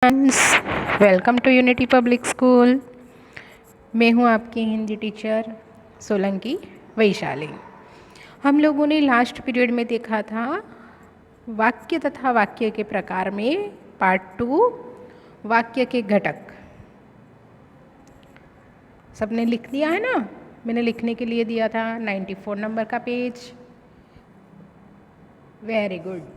Friends, welcome to Unity Public School. मैं हूं आपकी हिंदी टीचर सोलंकी वैशाली। हम लोगों ने लास्ट पीरियड में देखा था वाक्य तथा वाक्य के प्रकार में पार्ट 2 वाक्य के घटक। सबने लिख दिया है ना? मैंने लिखने के लिए दिया था 94 नंबर का पेज। Very good.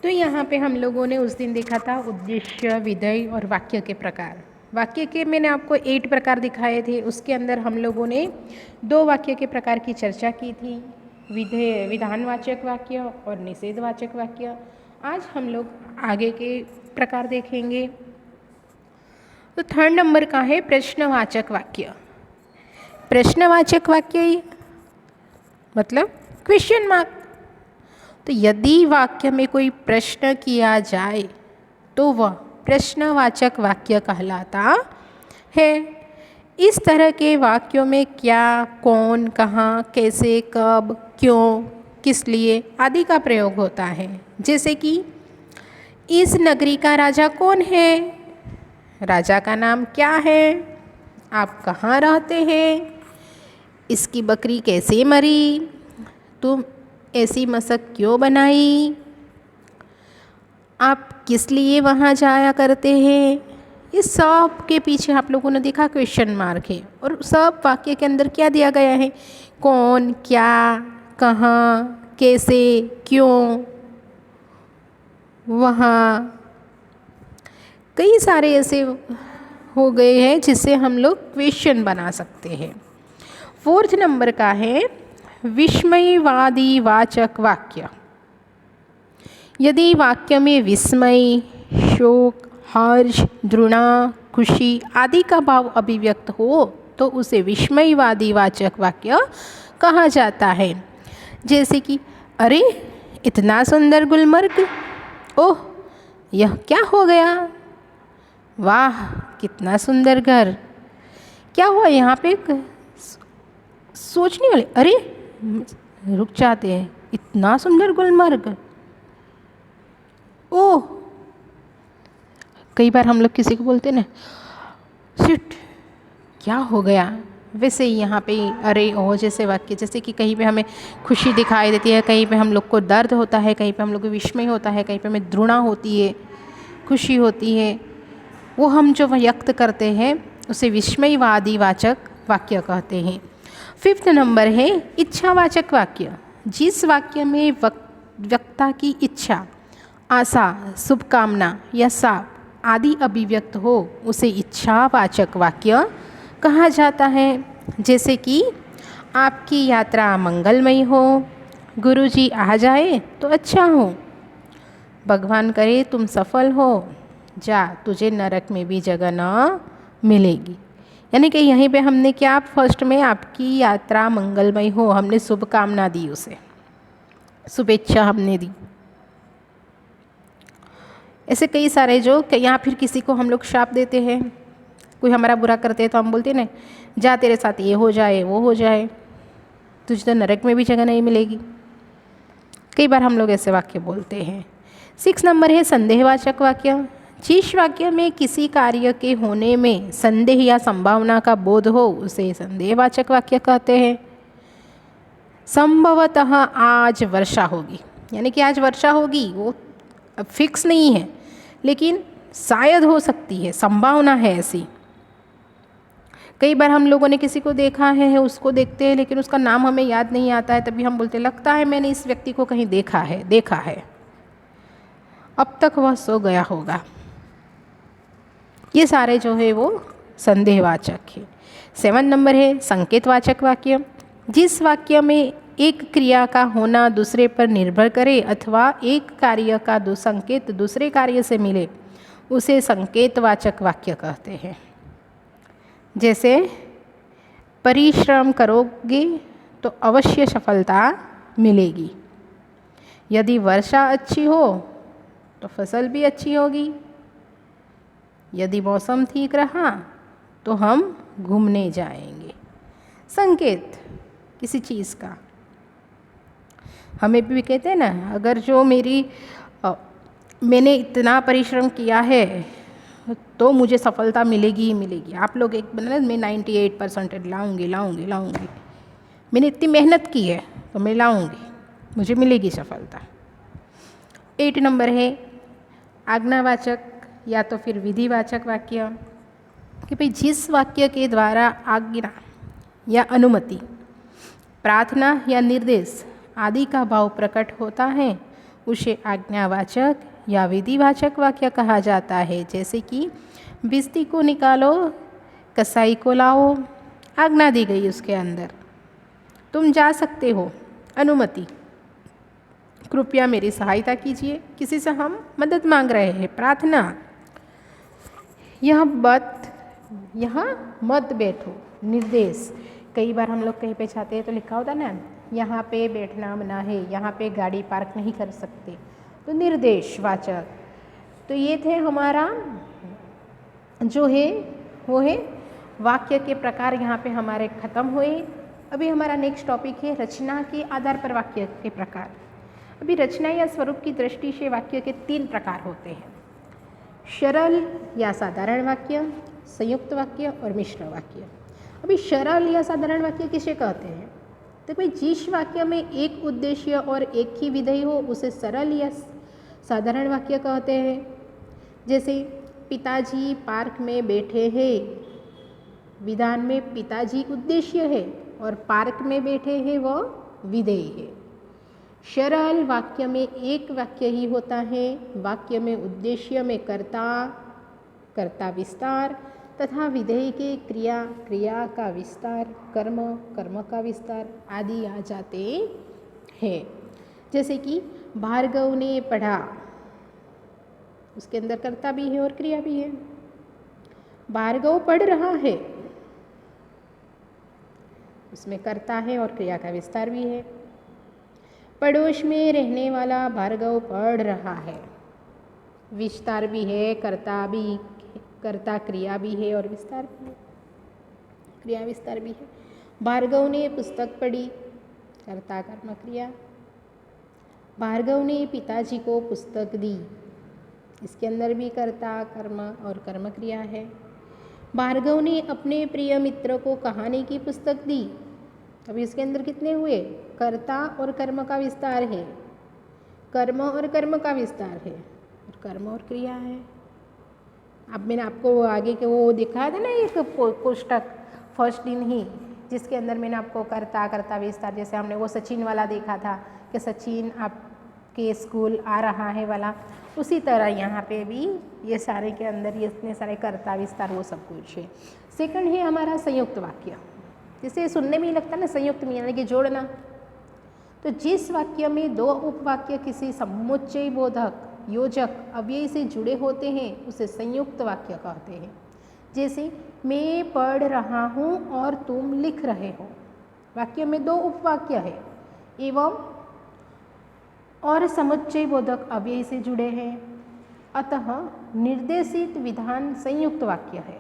तो यहाँ पे हम लोगों ने उस दिन देखा था उद्देश्य, विधेय और वाक्य के प्रकार। वाक्य के मैंने आपको 8 प्रकार दिखाए थे। उसके अंदर हम लोगों ने 2 वाक्य के प्रकार की चर्चा की थी, विधेय विधानवाचक वाक्य और निषेधवाचक वाक्य। आज हम लोग आगे के प्रकार देखेंगे। तो 3rd नंबर का है प्रश्नवाचक वाक्य। प्रश्नवाचक वाक्य मतलब क्वेश्चन मार्क। तो यदि वाक्य में कोई प्रश्न किया जाए तो वह प्रश्नवाचक वाक्य कहलाता है। इस तरह के वाक्यों में क्या, कौन, कहाँ, कैसे, कब, क्यों, किस लिए आदि का प्रयोग होता है। जैसे कि इस नगरी का राजा कौन है? राजा का नाम क्या है? आप कहाँ रहते हैं? इसकी बकरी कैसे मरी? तुम ऐसी मशक क्यों बनाई? आप किस लिए वहाँ जाया करते हैं? इस सब के पीछे आप लोगों ने देखा क्वेश्चन मार्क है। और सब वाक्य के अंदर क्या दिया गया है? कौन, क्या, कहाँ, कैसे, क्यों, वहाँ। कई सारे ऐसे हो गए हैं जिससे हम लोग क्वेश्चन बना सकते हैं। 4th नंबर का है विस्मयवादी वाचक वाक्य। यदि वाक्य में विस्मय, शोक, हर्ष, घृणा, खुशी आदि का भाव अभिव्यक्त हो तो उसे विस्मयवादी वाचक वाक्य कहा जाता है। जैसे कि अरे इतना सुंदर गुलमर्ग, ओह यह क्या हो गया, वाह कितना सुंदर घर। क्या हुआ यहाँ पे? सोचने वाले अरे रुक जाते हैं, इतना सुंदर गुलमर्ग, ओह। कई बार हम लोग किसी को बोलते ना शिट क्या हो गया, वैसे ही यहाँ पे अरे ओह जैसे वाक्य, जैसे कि कहीं पे हमें खुशी दिखाई देती है, कहीं पे हम लोग को दर्द होता है, कहीं पे हम लोग को विस्मय होता है, कहीं पे हमें घृणा होती है, खुशी होती है, वो हम जो व्यक्त करते हैं उसे विस्मयवादी वाचक वाक्य कहते हैं। 5th नंबर है इच्छावाचक वाक्य। जिस वाक्य में वक्ता की इच्छा, आशा, शुभकामना या साप आदि अभिव्यक्त हो उसे इच्छावाचक वाक्य कहा जाता है। जैसे कि आपकी यात्रा मंगलमय हो, गुरुजी आ जाए तो अच्छा हो, भगवान करे तुम सफल हो, जा तुझे नरक में भी जगह न मिलेगी। यानी कि यहीं पे हमने क्या फर्स्ट में आपकी यात्रा मंगलमय हो, हमने शुभकामना दी, उसे शुभेच्छा हमने दी। ऐसे कई सारे जो या फिर किसी को हम लोग शाप देते हैं, कोई हमारा बुरा करते हैं तो हम बोलते हैं ना जा तेरे साथ ये हो जाए वो हो जाए, तुझे तो नरक में भी जगह नहीं मिलेगी। कई बार हम लोग ऐसे वाक्य बोलते हैं। 6 नंबर है संदेहवाचक वाक्य। जिस वाक्य में किसी कार्य के होने में संदेह या संभावना का बोध हो उसे संदेहवाचक वाक्य कहते हैं। संभवतः आज वर्षा होगी, यानी कि आज वर्षा होगी, वो फिक्स नहीं है लेकिन शायद हो सकती है, संभावना है ऐसी। कई बार हम लोगों ने किसी को देखा है, उसको देखते हैं लेकिन उसका नाम हमें याद नहीं आता है, तभी हम बोलते लगता है मैंने इस व्यक्ति को कहीं देखा है, अब तक वह सो गया होगा। ये सारे जो है वो संदेहवाचक है। 7 नंबर है संकेतवाचक वाक्य। जिस वाक्य में एक क्रिया का होना दूसरे पर निर्भर करे अथवा एक कार्य का संकेत दूसरे कार्य से मिले उसे संकेतवाचक वाक्य कहते हैं। जैसे परिश्रम करोगे तो अवश्य सफलता मिलेगी, यदि वर्षा अच्छी हो तो फसल भी अच्छी होगी, यदि मौसम ठीक रहा तो हम घूमने जाएंगे। संकेत किसी चीज़ का, हमें भी कहते हैं ना, अगर जो मेरी मैंने इतना परिश्रम किया है तो मुझे सफलता मिलेगी ही मिलेगी। आप लोग एक बना, मैं 98% लाऊंगी लाऊंगी लाऊंगी, मैंने इतनी मेहनत की है तो मैं लाऊंगी, मुझे मिलेगी सफलता। 8 नंबर है आज्ञावाचक या तो फिर विधिवाचक वाक्य, कि भाई जिस वाक्य के द्वारा आज्ञा या अनुमति, प्रार्थना या निर्देश आदि का भाव प्रकट होता है उसे आज्ञावाचक या विधिवाचक वाक्य कहा जाता है। जैसे कि बिस्ती को निकालो, कसाई को लाओ, आज्ञा दी गई उसके अंदर, तुम जा सकते हो, अनुमति, कृपया मेरी सहायता कीजिए, किसी से हम मदद मांग रहे हैं, प्रार्थना, यहाँ मत बैठो, निर्देश, कई बार हम लोग कहीं पे जाते हैं तो लिखा होता ना यहाँ पे बैठना मना है, यहाँ पे गाड़ी पार्क नहीं कर सकते, तो निर्देश वाचक। तो ये थे हमारा जो है वो है वाक्य के प्रकार, यहाँ पे हमारे ख़त्म हुए। अभी हमारा नेक्स्ट टॉपिक है रचना के आधार पर वाक्य के प्रकार। अभी रचना या स्वरूप की दृष्टि से वाक्य के 3 प्रकार होते हैं, सरल या साधारण वाक्य, संयुक्त वाक्य और मिश्र वाक्य। अभी सरल या साधारण वाक्य किसे कहते हैं? तो भाई जिस वाक्य में एक उद्देश्य और एक ही विधेय हो उसे सरल या साधारण वाक्य कहते हैं। जैसे पिताजी पार्क में बैठे हैं, विधान में पिताजी उद्देश्य है और पार्क में बैठे हैं वह विधेय है। सरल वाक्य में एक वाक्य ही होता है, वाक्य में उद्देश्य में कर्ता विस्तार तथा विधेय के क्रिया का विस्तार, कर्म का विस्तार आदि आ जाते हैं। जैसे कि भार्गव ने पढ़ा, उसके अंदर कर्ता भी है और क्रिया भी है। भार्गव पढ़ रहा है, उसमें कर्ता है और क्रिया का विस्तार भी है। पड़ोस में रहने वाला भार्गव पढ़ रहा है, विस्तार भी है, कर्ता क्रिया भी है और विस्तार भी है, क्रिया विस्तार भी है। भार्गव ने पुस्तक पढ़ी, कर्ता कर्म क्रिया। भार्गव ने पिताजी को पुस्तक दी, इसके अंदर भी कर्ता कर्म और कर्म क्रिया है। भार्गव ने अपने प्रिय मित्र को कहानी की पुस्तक दी, अभी इसके अंदर कितने हुए? कर्ता और कर्म का विस्तार है, कर्म और कर्म का विस्तार है और कर्म और क्रिया है। अब मैंने आपको आगे के वो दिखाया था ना एक पुस्तक फर्स्ट दिन ही, जिसके अंदर मैंने आपको कर्ता विस्तार, जैसे हमने वो सचिन वाला देखा था कि सचिन आपके स्कूल आ रहा है वाला, उसी तरह यहाँ पे भी ये सारे के अंदर ये इतने सारे कर्ता विस्तार वो सब कुछ है। सेकंड है हमारा संयुक्त वाक्य, जिसे सुनने में ही लगता है ना संयुक्त में यानी कि जोड़ना। तो जिस वाक्य में 2 उपवाक्य किसी समुच्चय बोधक योजक अव्यय से जुड़े होते हैं उसे संयुक्त वाक्य कहते हैं। जैसे मैं पढ़ रहा हूँ और तुम लिख रहे हो, वाक्य में 2 उपवाक्य है एवं और समुच्चय बोधक अव्यय से जुड़े हैं, अतः निर्देशित विधान संयुक्त वाक्य है।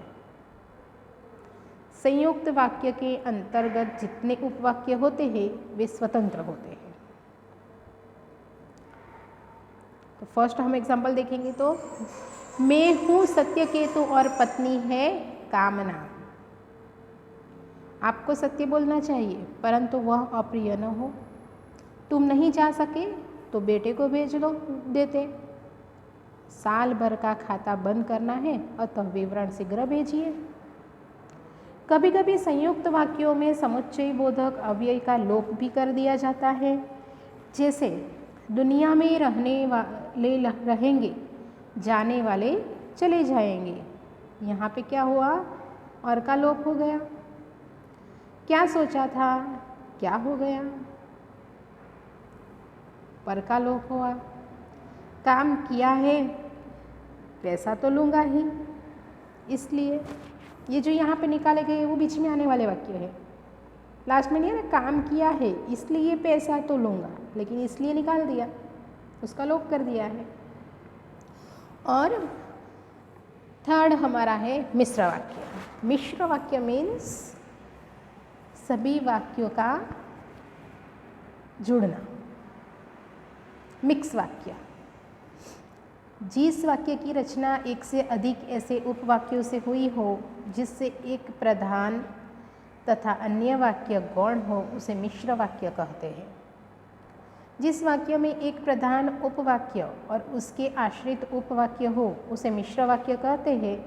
संयुक्त वाक्य के अंतर्गत जितने उपवाक्य होते हैं वे स्वतंत्र होते हैं। तो फर्स्ट हम एग्जाम्पल देखेंगे, तो मैं हूँ सत्यकेतु और पत्नी है कामना। आपको सत्य बोलना चाहिए परंतु वह अप्रिय न हो। तुम नहीं जा सके तो बेटे को भेज दो देते। साल भर का खाता बंद करना है अतः विवरण शीघ्र भेजिए। कभी कभी संयुक्त वाक्यों में समुच्चय बोधक अव्यय का लोप भी कर दिया जाता है। जैसे दुनिया में रहने वाले रहेंगे, जाने वाले चले जाएंगे। यहाँ पे क्या हुआ? और का लोप हो गया। क्या सोचा था, क्या हो गया? पर का लोप हुआ। काम किया है, पैसा तो लूँगा ही, इसलिए ये जो यहाँ पे निकाले गए वो बीच में आने वाले वाक्य है। लास्ट में नहीं है ना, काम किया है इसलिए पैसा तो लूँगा, लेकिन इसलिए निकाल दिया, उसका लोप कर दिया है। और थर्ड हमारा है मिश्र वाक्य। मिश्र वाक्य मीन्स सभी वाक्यों का जुड़ना, मिक्स वाक्य। जिस वाक्य की रचना एक से अधिक ऐसे उपवाक्यों से हुई हो जिससे एक प्रधान तथा अन्य वाक्य गौण हो उसे मिश्र वाक्य कहते हैं। जिस वाक्य में एक प्रधान उपवाक्य और उसके आश्रित उपवाक्य हो उसे मिश्र वाक्य कहते हैं।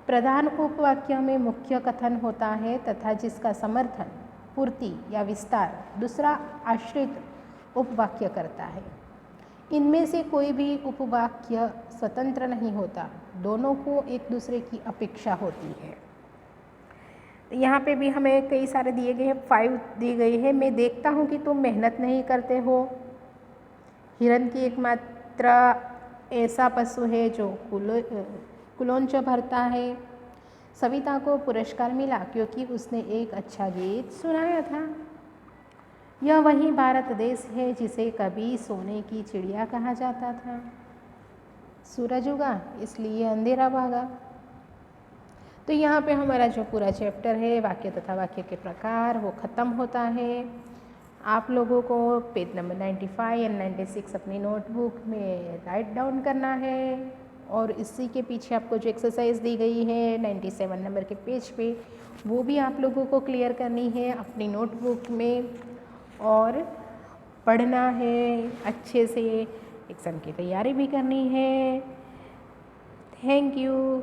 प्रधान उपवाक्य में मुख्य कथन होता है तथा जिसका समर्थन, पूर्ति या विस्तार दूसरा आश्रित उपवाक्य करता है। इनमें से कोई भी उपवाक्य स्वतंत्र नहीं होता, दोनों को एक दूसरे की अपेक्षा होती है। यहाँ पे भी हमें कई सारे दिए गए हैं, 5 दी गई है। मैं देखता हूँ कि तुम मेहनत नहीं करते हो। हिरन की एकमात्र ऐसा पशु है जो कुलोंच भरता है। सविता को पुरस्कार मिला क्योंकि उसने एक अच्छा गीत सुनाया था। यह वही भारत देश है जिसे कभी सोने की चिड़िया कहा जाता था। सूरज उगा इसलिए अंधेरा भागा। तो यहाँ पे हमारा जो पूरा चैप्टर है वाक्य तथा वाक्य के प्रकार वो ख़त्म होता है। आप लोगों को पेज नंबर 95 एंड 96 अपनी नोटबुक में राइट डाउन करना है और इसी के पीछे आपको जो एक्सरसाइज दी गई है 97 नंबर के पेज पे वो भी आप लोगों को क्लियर करनी है अपनी नोटबुक में और पढ़ना है अच्छे से। एग्ज़ाम की तैयारी भी करनी है। Thank you.